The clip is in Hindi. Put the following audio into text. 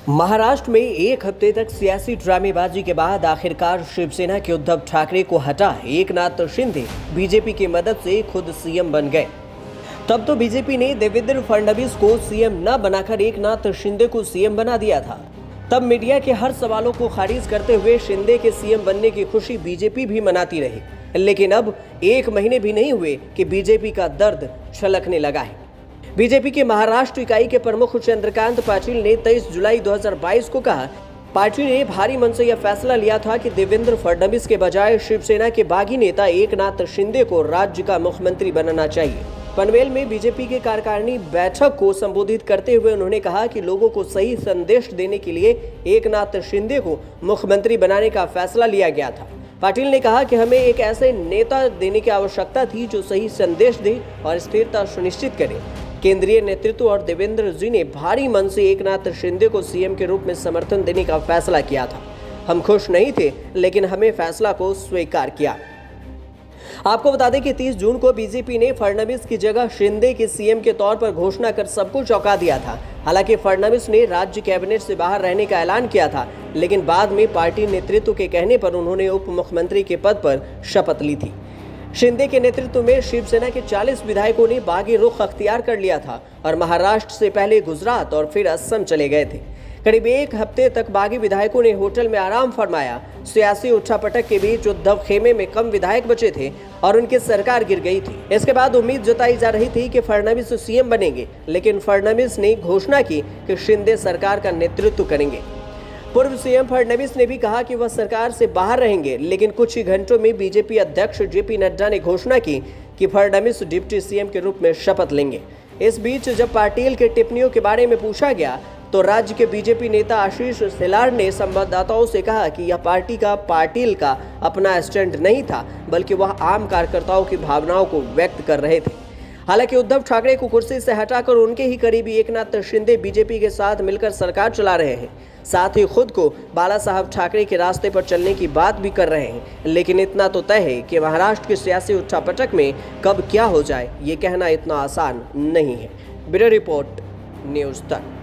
महाराष्ट्र में एक हफ्ते तक सियासी ड्रामेबाजी के बाद आखिरकार शिवसेना के उद्धव ठाकरे को हटा एकनाथ शिंदे बीजेपी की मदद से खुद सीएम बन गए। तब तो बीजेपी ने देवेंद्र फडणवीस को सीएम न बनाकर एकनाथ शिंदे को सीएम बना दिया था। तब मीडिया के हर सवालों को खारिज करते हुए शिंदे के सीएम बनने की खुशी बीजेपी भी मनाती रही, लेकिन अब एक महीने भी नहीं हुए कि बीजेपी का दर्द छलकने लगा है। बीजेपी के महाराष्ट्र इकाई के प्रमुख चंद्रकांत पाटिल ने 23 जुलाई 2022 को कहा, पार्टी ने भारी मन से यह फैसला लिया था कि देवेंद्र फडणवीस के बजाय शिवसेना के बागी नेता एकनाथ शिंदे को राज्य का मुख्यमंत्री बनाना चाहिए। पनवेल में बीजेपी के कार्यकारिणी बैठक को संबोधित करते हुए उन्होंने कहा कि लोगों को सही संदेश देने के लिए एकनाथ शिंदे को मुख्यमंत्री बनाने का फैसला लिया गया था। पाटिल ने कहा कि हमें एक ऐसे नेता देने की आवश्यकता थी जो सही संदेश दे और स्थिरता सुनिश्चित करे। केंद्रीय नेतृत्व और देवेंद्र जी ने भारी मन से एकनाथ शिंदे को सीएम के रूप में समर्थन देने का फैसला किया था। हम खुश नहीं थे, लेकिन हमें फैसला को स्वीकार किया। आपको बता दें कि 30 जून को बीजेपी ने फडणवीस की जगह शिंदे के सीएम के तौर पर घोषणा कर सबको चौंका दिया था। हालांकि फडणवीस ने राज्य कैबिनेट से बाहर रहने का ऐलान किया था, लेकिन बाद में पार्टी नेतृत्व के कहने पर उन्होंने उप मुख्यमंत्री के पद पर शपथ ली थी। शिंदे के नेतृत्व में शिवसेना के 40 विधायकों ने बागी रुख अख्तियार कर लिया था और महाराष्ट्र से पहले गुजरात और फिर असम चले गए थे। करीब एक हफ्ते तक बागी विधायकों ने होटल में आराम फरमाया। सियासी उठापटक के बीच उद्धव खेमे में कम विधायक बचे थे और उनकी सरकार गिर गई थी। इसके बाद उम्मीद जताई जा रही थी कि फडणवीस सीएम बनेंगे, लेकिन फडणवीस ने घोषणा की कि शिंदे सरकार का नेतृत्व करेंगे। पूर्व सीएम फडणवीस ने भी कहा कि वह सरकार से बाहर रहेंगे, लेकिन कुछ ही घंटों में बीजेपी अध्यक्ष जेपी नड्डा ने घोषणा की कि फडणवीस डिप्टी सीएम के रूप में शपथ लेंगे। इस बीच जब पाटिल के टिप्पणियों के बारे में पूछा गया तो राज्य के बीजेपी नेता आशीष शेलार ने संवाददाताओं से कहा कि यह पार्टी का पाटिल का अपना स्टैंड नहीं था, बल्कि वह आम कार्यकर्ताओं की भावनाओं को व्यक्त कर रहे थे। हालांकि उद्धव ठाकरे को कुर्सी से हटाकर उनके ही करीबी एकनाथ शिंदे बीजेपी के साथ मिलकर सरकार चला रहे हैं, साथ ही खुद को बाला साहब ठाकरे के रास्ते पर चलने की बात भी कर रहे हैं। लेकिन इतना तो तय है कि महाराष्ट्र के सियासी उठापटक में कब क्या हो जाए ये कहना इतना आसान नहीं है। ब्यूरो रिपोर्ट, न्यूज़ तक।